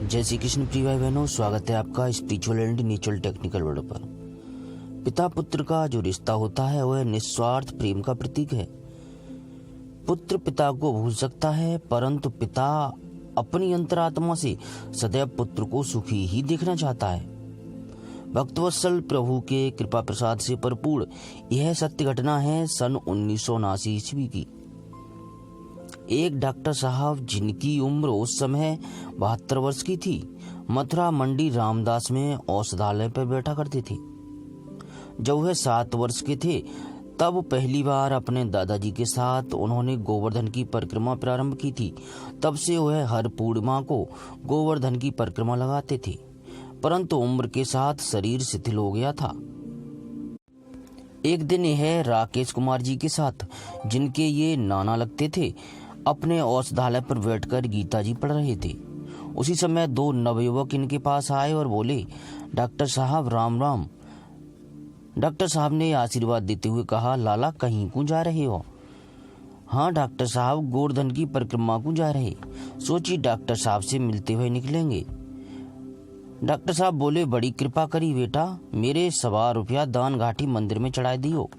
जय श्री कृष्ण प्रिय भाई बहनों, स्वागत है आपका spiritual and natural technical word पर। पिता पुत्र का जो रिश्ता होता है वह निस्वार्थ प्रेम का प्रतीक है। पुत्र पिता को भूल सकता है, परंतु पिता अपनी अंतरात्मा से सदैव पुत्र को सुखी ही देखना चाहता है। भक्तवत्सल प्रभु के कृपा प्रसाद से परिपूर्ण यह सत्य घटना है सन 1979 ईस्वी की। एक डॉक्टर साहब जिनकी उम्र उस समय 72 वर्ष की थी, मथुरा मंडी रामदास में औषधालय पर बैठा करते थे। जब वह 7 वर्ष के थे तब पहली बार अपने दादाजी के साथ उन्होंने गोवर्धन की परिक्रमा प्रारंभ की थी। तब से वह हर पूर्णिमा को गोवर्धन की परिक्रमा लगाते थे, परंतु उम्र के साथ शरीर शिथिल हो गया था। एक दिन यह राकेश कुमार जी के साथ, जिनके ये नाना लगते थे, अपने औषधालय पर बैठकर गीता जी पढ़ रहे थे। उसी समय 2 नवयुवक इनके पास आए और बोले, डॉक्टर साहब राम राम। डॉक्टर साहब ने आशीर्वाद देते हुए कहा, लाला कहीं को जा रहे हो? हाँ डॉक्टर साहब, गोवर्धन की परिक्रमा को जा रहे। सोची डॉक्टर साहब से मिलते हुए निकलेंगे। डॉक्टर साहब बोले, बड़ी कृपा करी बेटा, मेरे 1.25 रुपया दान घाटी मंदिर में चढ़ा दियो।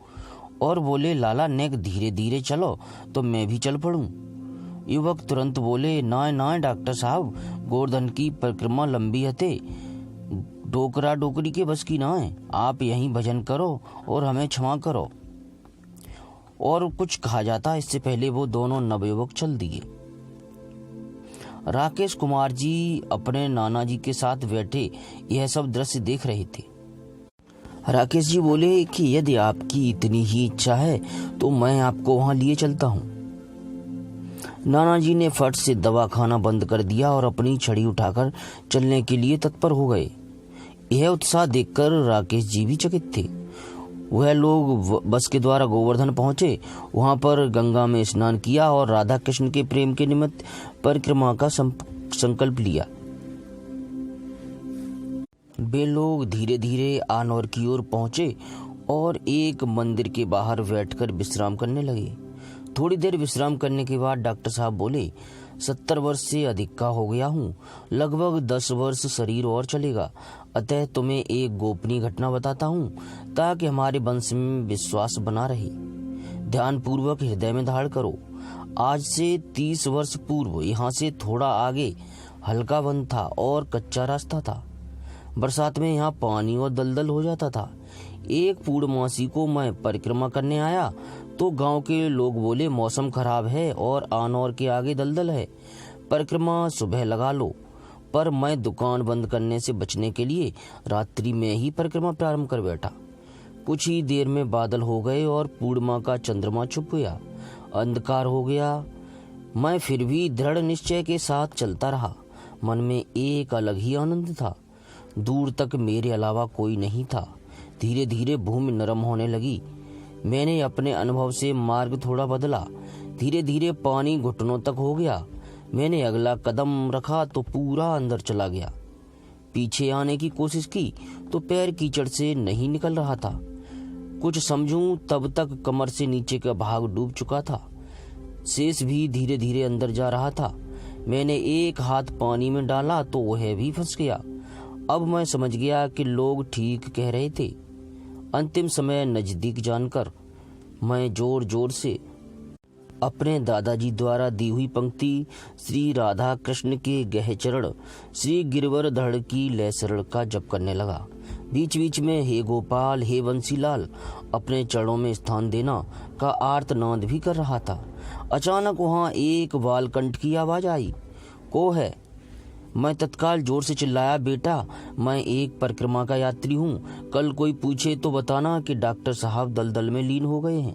और बोले, लाला नेक धीरे धीरे चलो तो मैं भी चल पड़ूं। युवक तुरंत बोले, ना डॉक्टर साहब, गोवर्धन की परिक्रमा लंबी हते, डोकरा डोकरी के बस की ना है। आप यहीं भजन करो और हमें क्षमा करो। और कुछ कहा जाता इससे पहले वो दोनों नवयुवक चल दिए। राकेश कुमार जी अपने नाना जी के साथ बैठे यह सब दृश्य देख रहे थे। राकेश जी बोले कि यदि आपकी इतनी ही इच्छा है तो मैं आपको वहां लिए चलता हूं। नाना जी ने फट से दवा खाना बंद कर दिया और अपनी छड़ी उठाकर चलने के लिए तत्पर हो गए। यह उत्साह देखकर राकेश जी भी चकित थे। वह लोग बस के द्वारा गोवर्धन पहुंचे, वहां पर गंगा में स्नान किया और राधा कृष्ण के प्रेम के निमित्त परिक्रमा का संकल्प लिया। वे लोग धीरे धीरे आनौर की ओर पहुंचे और एक मंदिर के बाहर बैठकर विश्राम करने लगे। थोड़ी देर विश्राम करने के बाद डॉक्टर साहब बोले, 70 वर्ष से अधिक का हो गया हूँ, लगभग 10 वर्ष शरीर और चलेगा। अतः तुम्हें एक गोपनीय घटना बताता हूँ ताकि हमारे वंश में विश्वास बना रहे। ध्यान पूर्वक हृदय में धारण करो। आज से 30 वर्ष पूर्व यहाँ से थोड़ा आगे हल्का वन था और कच्चा रास्ता था। बरसात में यहाँ पानी और दलदल हो जाता था। एक पूर्णमासी को मैं परिक्रमा करने आया तो गांव के लोग बोले, मौसम खराब है और आनौर के आगे दलदल है, परिक्रमा सुबह लगा लो। पर मैं दुकान बंद करने से बचने के लिए रात्रि में ही परिक्रमा प्रारंभ कर बैठा। कुछ ही देर में बादल हो गए और पूर्णिमा का चंद्रमा छुप गया, अंधकार हो गया। मैं फिर भी दृढ़ निश्चय के साथ चलता रहा। मन में एक अलग ही आनंद था। दूर तक मेरे अलावा कोई नहीं था। धीरे धीरे भूमि नरम होने लगी। मैंने अपने अनुभव से मार्ग थोड़ा बदला। धीरे धीरे पानी घुटनों तक हो गया। मैंने अगला कदम रखा तो पूरा अंदर चला गया। पीछे आने की कोशिश की तो पैर कीचड़ से नहीं निकल रहा था। कुछ समझूं तब तक कमर से नीचे का भाग डूब चुका था। शेष भी धीरे धीरे अंदर जा रहा था। मैंने एक हाथ पानी में डाला तो वह भी फंस गया। अब मैं समझ गया कि लोग ठीक कह रहे थे। अंतिम समय नजदीक जानकर मैं जोर जोर से अपने दादाजी द्वारा दी हुई पंक्ति श्री राधा कृष्ण के गह चरण श्री गिरवरधर की लय शरण का जप करने लगा। बीच बीच में हे गोपाल हे बंसीलाल अपने चरणों में स्थान देना का आर्तनाद भी कर रहा था। अचानक वहां एक बालकंठ की आवाज आई, को है? मैं तत्काल जोर से चिल्लाया, बेटा मैं एक परिक्रमा का यात्री हूँ, कल कोई पूछे तो बताना कि डॉक्टर साहब दलदल में लीन हो गए हैं।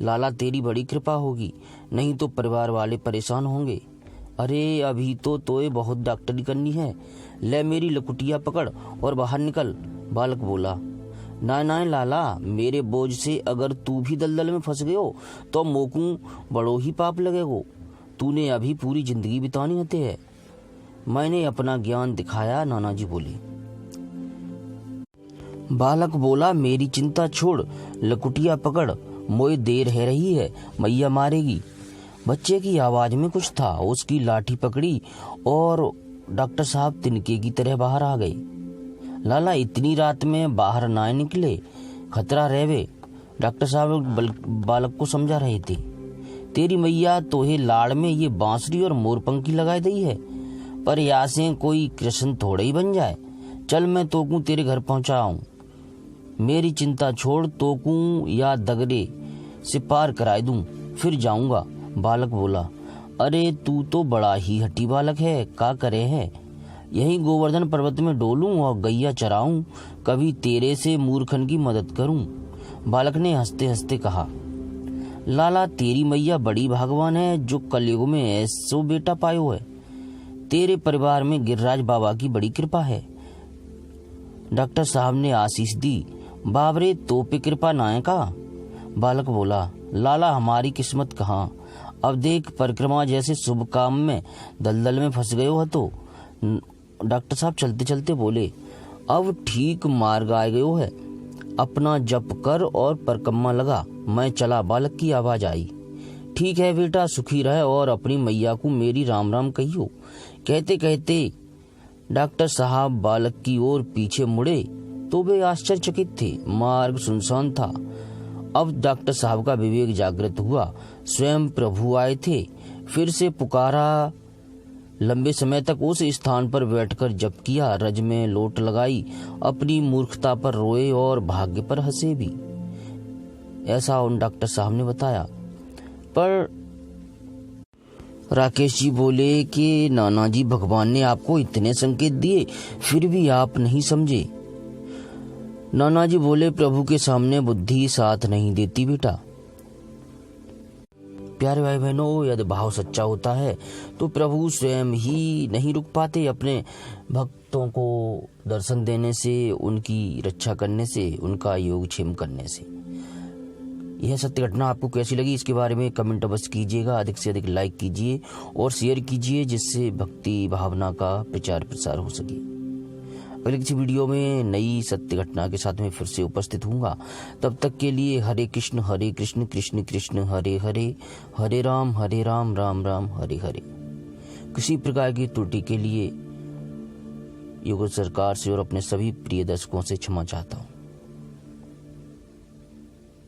लाला तेरी बड़ी कृपा होगी, नहीं तो परिवार वाले परेशान होंगे। अरे अभी तो तोए बहुत डॉक्टरी करनी है, ले मेरी लकुटिया पकड़ और बाहर निकल। बालक बोला, ना लाला, मेरे बोझ से अगर तू भी दलदल में फंस गयो तो मोकू बड़ो ही पाप लगेगो। तूने अभी पूरी जिंदगी बितानी होते है। मैंने अपना ज्ञान दिखाया। नाना जी बोले। बालक बोला, मेरी चिंता छोड़, लकुटिया पकड़, मोए देर है रही है, मैया मारेगी। बच्चे की आवाज में कुछ था। उसकी लाठी पकड़ी और डॉक्टर साहब तिनके की तरह बाहर आ गए। लाला, इतनी रात में बाहर ना निकले, खतरा रहवे। डॉक्टर साहब बालक को समझा रहे थे। तेरी मैया तोहे लाड़ में ये बांसुरी और मोरपंखी लगाई दी है, पर यहाँ से कोई कृष्ण थोड़ा ही बन जाए। चल मैं तोकू तेरे घर पहुंचाऊं। मेरी चिंता छोड़, तोकू या दगरे से पार कराए दूं, फिर जाऊंगा। बालक बोला, अरे तू तो बड़ा ही हट्टी बालक है, का करे है? यहीं गोवर्धन पर्वत में डोलूं और गैया चराऊं, कभी तेरे से मूर्खन की मदद करूं। बालक ने हंसते हंसते कहा, लाला तेरी मैया बड़ी भगवान है जो कलयुग में ऐसो बेटा पायो है। तेरे परिवार में गिरिराज बाबा की बड़ी कृपा है। डॉक्टर साहब ने आशीष दी। बाबरे तो पे कृपा नाय का? बालक बोला, लाला हमारी किस्मत कहाँ, अब देख परिक्रमा जैसे शुभ काम में दलदल में फंस गए हो तो। डॉक्टर साहब चलते चलते बोले, अब ठीक मार्ग आ गयो है, अपना जप कर और परिक्रमा लगा, मैं चला। बालक की आवाज आई, ठीक है बेटा, सुखी रहे और अपनी मैया को मेरी राम राम कहियो। कहते कहते डॉक्टर साहब बालक की ओर पीछे मुड़े तो वे आश्चर्यचकित थे। मार्ग सुनसान था। अब डॉक्टर साहब का विवेक जागृत हुआ। स्वयं प्रभु आए थे। फिर से पुकारा। लंबे समय तक उस स्थान पर बैठकर जप किया, रज में लोट लगाई, अपनी मूर्खता पर रोए और भाग्य पर हंसे भी। ऐसा उन डॉक्टर साहब ने बताया। पर राकेश जी बोले कि नाना जी, भगवान ने आपको इतने संकेत दिए फिर भी आप नहीं समझे। नाना जी बोले, प्रभु के सामने बुद्धि साथ नहीं देती बेटा। प्यारे भाई बहनों, यदि भाव सच्चा होता है तो प्रभु स्वयं ही नहीं रुक पाते अपने भक्तों को दर्शन देने से, उनकी रक्षा करने से, उनका योगक्षेम करने से। यह सत्य घटना आपको कैसी लगी इसके बारे में कमेंट अवश्य कीजिएगा। अधिक से अधिक लाइक कीजिए और शेयर कीजिए, जिससे भक्ति भावना का प्रचार प्रसार हो सके। अगली किसी वीडियो में नई सत्य घटना के साथ में फिर से उपस्थित हूँगा। तब तक के लिए हरे कृष्ण कृष्ण कृष्ण हरे हरे, हरे राम राम राम हरे हरे। किसी प्रकार की त्रुटि के लिए योग सरकार से और अपने सभी प्रिय दर्शकों से क्षमा चाहता हूँ।